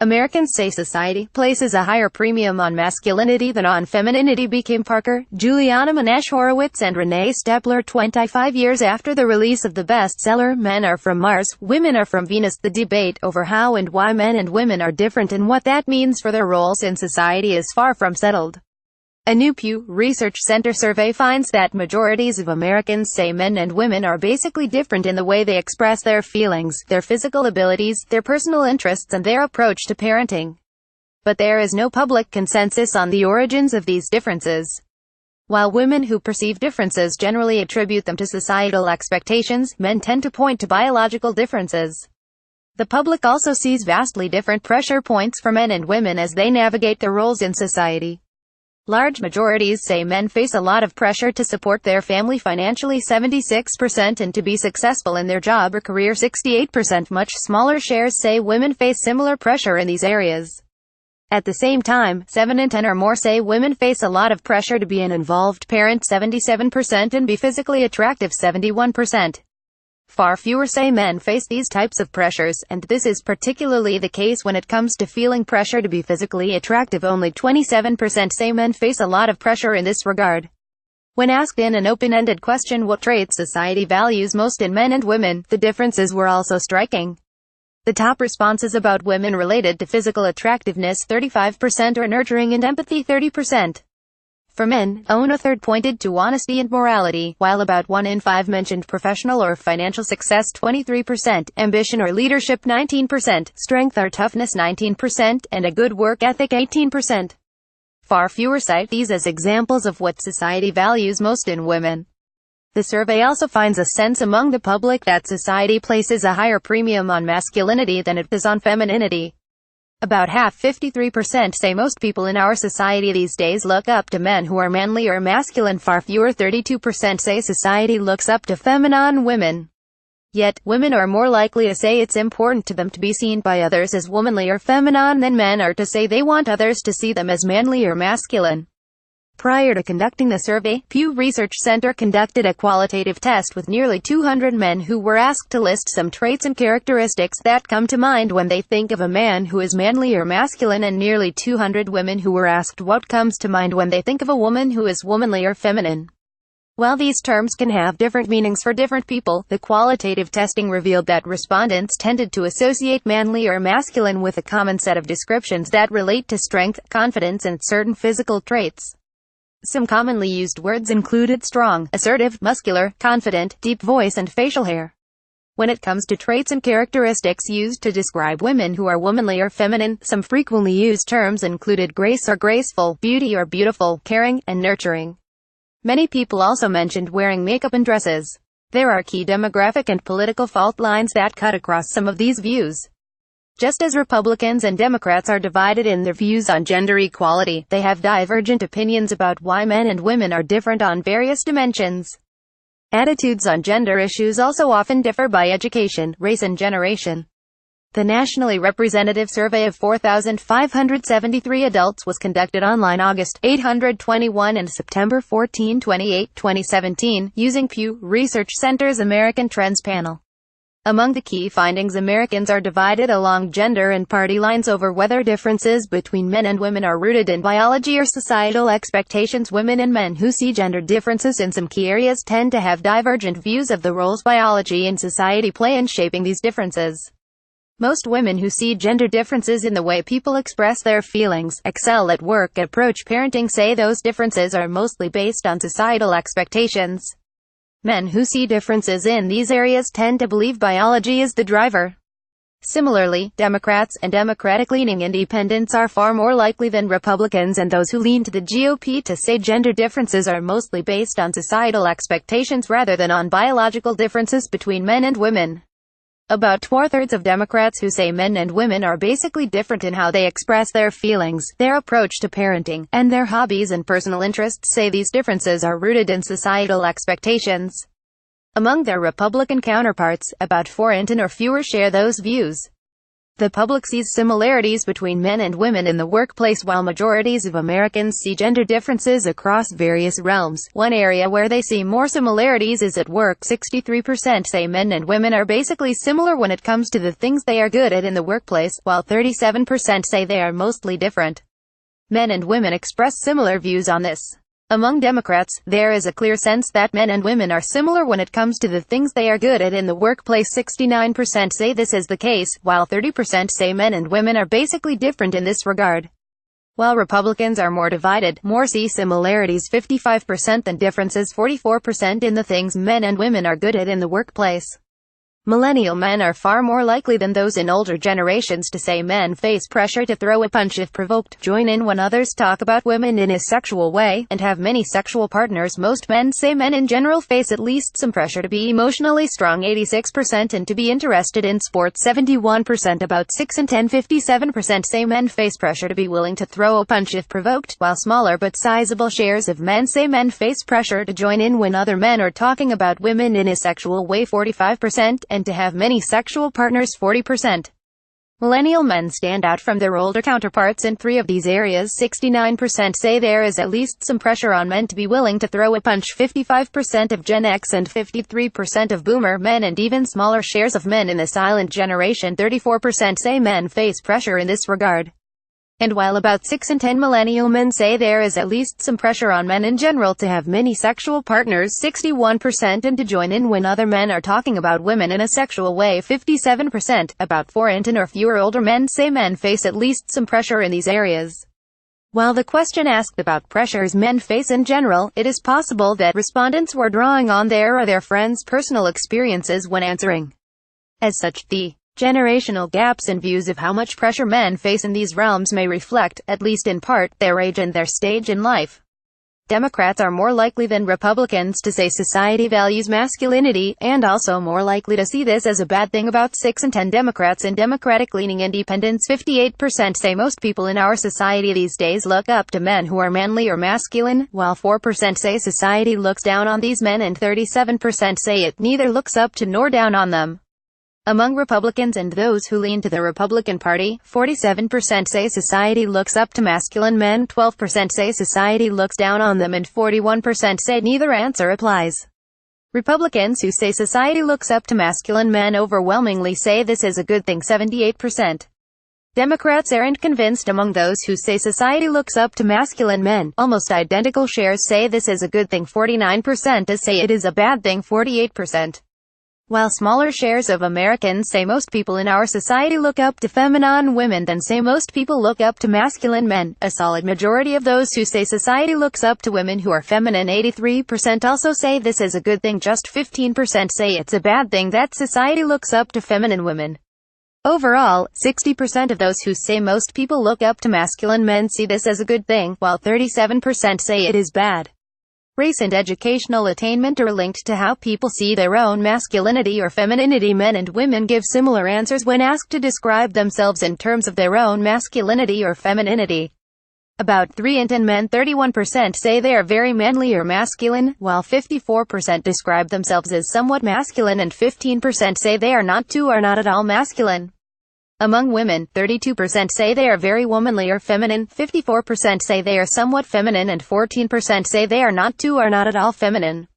Americans say society places a higher premium on masculinity than on femininity became Parker, Juliana Monash Horowitz and Renee Stepler 25 years after the release of the bestseller Men Are From Mars, Women Are From Venus. The debate over how and why men and women are different and what that means for their roles in society is far from settled. A new Pew Research Center survey finds that majorities of Americans say men and women are basically different in the way they express their feelings, their physical abilities, their personal interests and their approach to parenting. But there is no public consensus on the origins of these differences. While women who perceive differences generally attribute them to societal expectations, men tend to point to biological differences. The public also sees vastly different pressure points for men and women as they navigate their roles in society. Large majorities say men face a lot of pressure to support their family financially 76% and to be successful in their job or career 68%. Much smaller shares say women face similar pressure in these areas. At the same time, 7 in 10 or more say women face a lot of pressure to be an involved parent 77% and be physically attractive 71%. Far fewer say men face these types of pressures, and this is particularly the case when it comes to feeling pressure to be physically attractive. Only 27% say men face a lot of pressure in this regard. When asked in an open-ended question what traits society values most in men and women, the differences were also striking. The top responses about women related to physical attractiveness 35% or nurturing and empathy 30%. For men, a third pointed to honesty and morality, while about 1 in 5 mentioned professional or financial success 23%, ambition or leadership 19%, strength or toughness 19%, and a good work ethic 18%. Far fewer cite these as examples of what society values most in women. The survey also finds a sense among the public that society places a higher premium on masculinity than it does on femininity. About half, 53%, say most people in our society these days look up to men who are manly or masculine. Far fewer, 32%, say society looks up to feminine women. Yet, women are more likely to say it's important to them to be seen by others as womanly or feminine than men are to say they want others to see them as manly or masculine. Prior to conducting the survey, Pew Research Center conducted a qualitative test with nearly 200 men who were asked to list some traits and characteristics that come to mind when they think of a man who is manly or masculine, and nearly 200 women who were asked what comes to mind when they think of a woman who is womanly or feminine. While these terms can have different meanings for different people, the qualitative testing revealed that respondents tended to associate manly or masculine with a common set of descriptions that relate to strength, confidence, and certain physical traits. Some commonly used words included strong, assertive, muscular, confident, deep voice and facial hair. When it comes to traits and characteristics used to describe women who are womanly or feminine, some frequently used terms included grace or graceful, beauty or beautiful, caring, and nurturing. Many people also mentioned wearing makeup and dresses. There are key demographic and political fault lines that cut across some of these views. Just as Republicans and Democrats are divided in their views on gender equality, they have divergent opinions about why men and women are different on various dimensions. Attitudes on gender issues also often differ by education, race and generation. The nationally representative survey of 4,573 adults was conducted online August 821 and September 14, 2017, using Pew Research Center's American Trends panel. Among the key findings, Americans are divided along gender and party lines over whether differences between men and women are rooted in biology or societal expectations. Women and men who see gender differences in some key areas tend to have divergent views of the roles biology and society play in shaping these differences. Most women who see gender differences in the way people express their feelings, excel at work, approach parenting say those differences are mostly based on societal expectations. Men who see differences in these areas tend to believe biology is the driver. Similarly, Democrats and Democratic-leaning independents are far more likely than Republicans and those who lean to the GOP to say gender differences are mostly based on societal expectations rather than on biological differences between men and women. About 2/3 of Democrats who say men and women are basically different in how they express their feelings, their approach to parenting, and their hobbies and personal interests say these differences are rooted in societal expectations. Among their Republican counterparts, about 4 in 10 or fewer share those views. The public sees similarities between men and women in the workplace, while majorities of Americans see gender differences across various realms. One area where they see more similarities is at work. 63% say men and women are basically similar when it comes to the things they are good at in the workplace, while 37% say they are mostly different. Men and women express similar views on this. Among Democrats, there is a clear sense that men and women are similar when it comes to the things they are good at in the workplace. 69% say this is the case, while 30% say men and women are basically different in this regard. While Republicans are more divided, more see similarities 55% than differences 44% in the things men and women are good at in the workplace. Millennial men are far more likely than those in older generations to say men face pressure to throw a punch if provoked, join in when others talk about women in a sexual way, and have many sexual partners. Most men say men in general face at least some pressure to be emotionally strong 86% and to be interested in sports 71%. About 6 in 10 57% say men face pressure to be willing to throw a punch if provoked, while smaller but sizable shares of men say men face pressure to join in when other men are talking about women in a sexual way 45%, and to have many sexual partners 40%. Millennial men stand out from their older counterparts in 3 of these areas. 69% say there is at least some pressure on men to be willing to throw a punch. 55% of Gen X and 53% of Boomer men, and even smaller shares of men in the silent generation 34% say men face pressure in this regard. And while about 6 in 10 millennial men say there is at least some pressure on men in general to have many sexual partners 61%, and to join in when other men are talking about women in a sexual way 57%, about 4 in 10 or fewer older men say men face at least some pressure in these areas. While the question asked about pressures men face in general, it is possible that respondents were drawing on their or their friends' personal experiences when answering. As such, the generational gaps in views of how much pressure men face in these realms may reflect, at least in part, their age and their stage in life. Democrats are more likely than Republicans to say society values masculinity, and also more likely to see this as a bad thing. About 6 in 10 Democrats and Democratic-leaning independents 58% say most people in our society these days look up to men who are manly or masculine, while 4% say society looks down on these men, and 37% say it neither looks up to nor down on them. Among Republicans and those who lean to the Republican Party, 47% say society looks up to masculine men, 12% say society looks down on them, and 41% say neither answer applies. Republicans who say society looks up to masculine men overwhelmingly say this is a good thing 78%. Democrats aren't convinced. Among those who say society looks up to masculine men, almost identical shares say this is a good thing 49%, as say it is a bad thing 48%. While smaller shares of Americans say most people in our society look up to feminine women than say most people look up to masculine men, a solid majority of those who say society looks up to women who are feminine 83% also say this is a good thing. Just 15% say it's a bad thing that society looks up to feminine women. Overall, 60% of those who say most people look up to masculine men see this as a good thing, while 37% say it is bad. Race and educational attainment are linked to how people see their own masculinity or femininity. Men and women give similar answers when asked to describe themselves in terms of their own masculinity or femininity. About 3 in 10 men 31% say they are very manly or masculine, while 54% describe themselves as somewhat masculine, and 15% say they are not too or not at all masculine. Among women, 32% say they are very womanly or feminine, 54% say they are somewhat feminine, and 14% say they are not too or not at all feminine.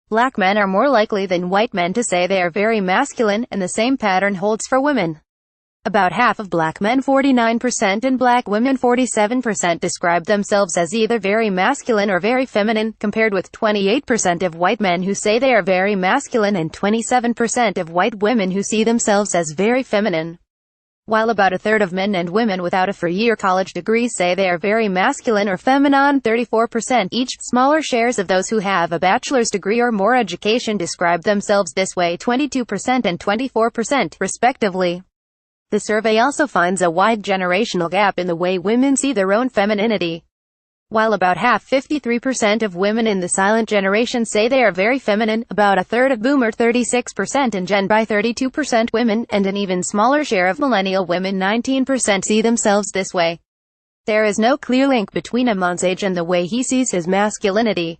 Black men are more likely than white men to say they are very masculine, and the same pattern holds for women. About half of black men 49% and black women 47% describe themselves as either very masculine or very feminine, compared with 28% of white men who say they are very masculine and 27% of white women who see themselves as very feminine. While about a third of men and women without a four-year college degree say they are very masculine or feminine 34% each, smaller shares of those who have a bachelor's degree or more education describe themselves this way 22% and 24%, respectively. The survey also finds a wide generational gap in the way women see their own femininity. While about half 53% of women in the silent generation say they are very feminine, about a third of Boomer 36% and Gen Y 32% women, and an even smaller share of millennial women 19% see themselves this way. There is no clear link between a man's age and the way he sees his masculinity.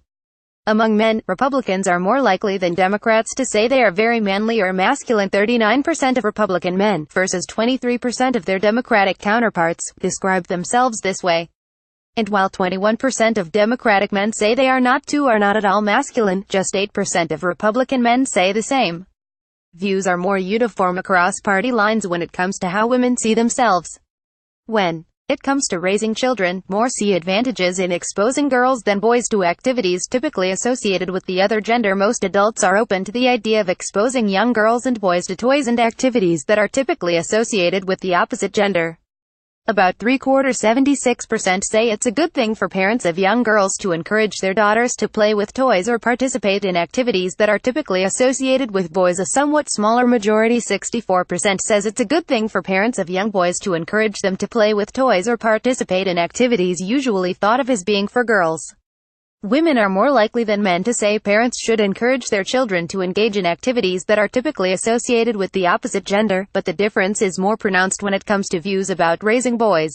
Among men, Republicans are more likely than Democrats to say they are very manly or masculine. 39% of Republican men, versus 23% of their Democratic counterparts, describe themselves this way. And while 21% of Democratic men say they are not at all masculine, just 8% of Republican men say the same. Views are more uniform across party lines when it comes to how women see themselves. When it comes to raising children, more see advantages in exposing girls than boys to activities typically associated with the other gender. Most adults are open to the idea of exposing young girls and boys to toys and activities that are typically associated with the opposite gender. About three-quarters, 76%, say it's a good thing for parents of young girls to encourage their daughters to play with toys or participate in activities that are typically associated with boys. A somewhat smaller majority, 64%, says it's a good thing for parents of young boys to encourage them to play with toys or participate in activities usually thought of as being for girls. Women are more likely than men to say parents should encourage their children to engage in activities that are typically associated with the opposite gender, but the difference is more pronounced when it comes to views about raising boys.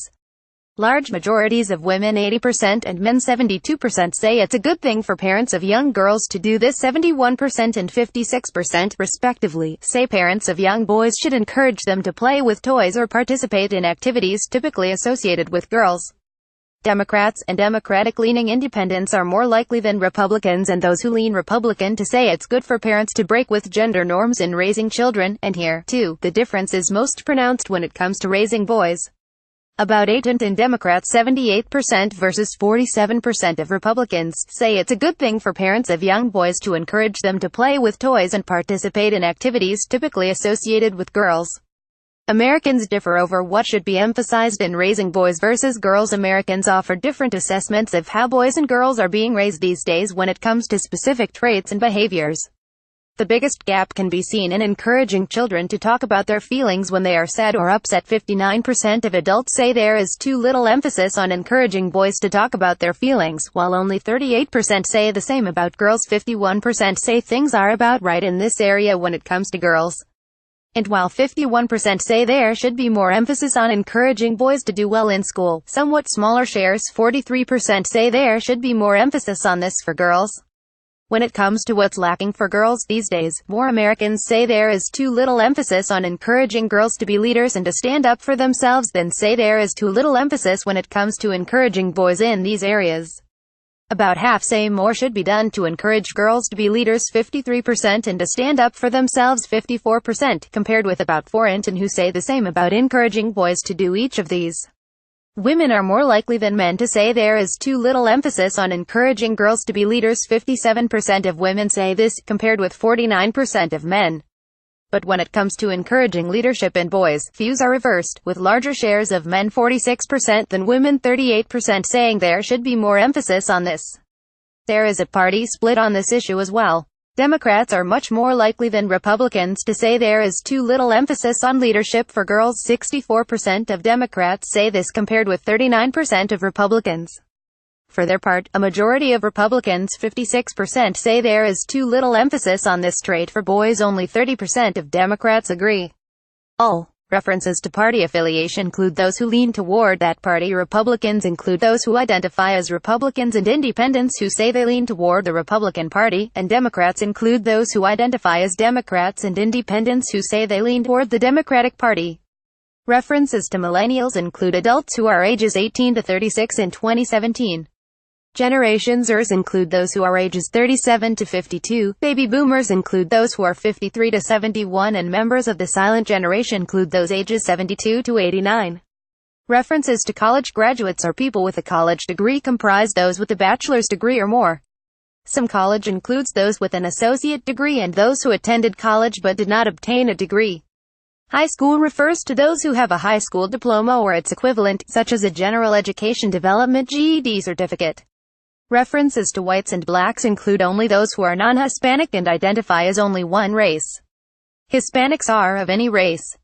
Large majorities of women, 80%, and men, 72%, say it's a good thing for parents of young girls to do this. 71% and 56%, respectively, say parents of young boys should encourage them to play with toys or participate in activities typically associated with girls. Democrats and Democratic-leaning independents are more likely than Republicans and those who lean Republican to say it's good for parents to break with gender norms in raising children, and here, too, the difference is most pronounced when it comes to raising boys. About 8% in Democrats, 78% versus 47% of Republicans, say it's a good thing for parents of young boys to encourage them to play with toys and participate in activities typically associated with girls. Americans differ over what should be emphasized in raising boys versus girls. Americans offer different assessments of how boys and girls are being raised these days when it comes to specific traits and behaviors. The biggest gap can be seen in encouraging children to talk about their feelings when they are sad or upset. 59% of adults say there is too little emphasis on encouraging boys to talk about their feelings, while only 38% say the same about girls. 51% say things are about right in this area when it comes to girls. And while 51% say there should be more emphasis on encouraging boys to do well in school, somewhat smaller shares, 43%, say there should be more emphasis on this for girls. When it comes to what's lacking for girls these days, more Americans say there is too little emphasis on encouraging girls to be leaders and to stand up for themselves than say there is too little emphasis when it comes to encouraging boys in these areas. About half say more should be done to encourage girls to be leaders, 53%, and to stand up for themselves, 54%, compared with about 4% who say the same about encouraging boys to do each of these. Women are more likely than men to say there is too little emphasis on encouraging girls to be leaders. 57% of women say this, compared with 49% of men. But when it comes to encouraging leadership in boys, views are reversed, with larger shares of men, 46%, than women, 38%, saying there should be more emphasis on this. There is a party split on this issue as well. Democrats are much more likely than Republicans to say there is too little emphasis on leadership for girls. 64% of Democrats say this, compared with 39% of Republicans. For their part, a majority of Republicans, 56%, say there is too little emphasis on this trait for boys. Only 30% of Democrats agree. All references to party affiliation include those who lean toward that party. Republicans include those who identify as Republicans, and independents who say they lean toward the Republican Party, and Democrats include those who identify as Democrats and independents who say they lean toward the Democratic Party. References to millennials include adults who are ages 18 to 36 in 2017. Generation Zers include those who are ages 37 to 52, baby boomers include those who are 53 to 71, and members of the silent generation include those ages 72 to 89. References to college graduates or people with a college degree comprise those with a bachelor's degree or more. Some college includes those with an associate degree and those who attended college but did not obtain a degree. High school refers to those who have a high school diploma or its equivalent, such as a general education development GED certificate. References to whites and blacks include only those who are non-Hispanic and identify as only one race. Hispanics are of any race.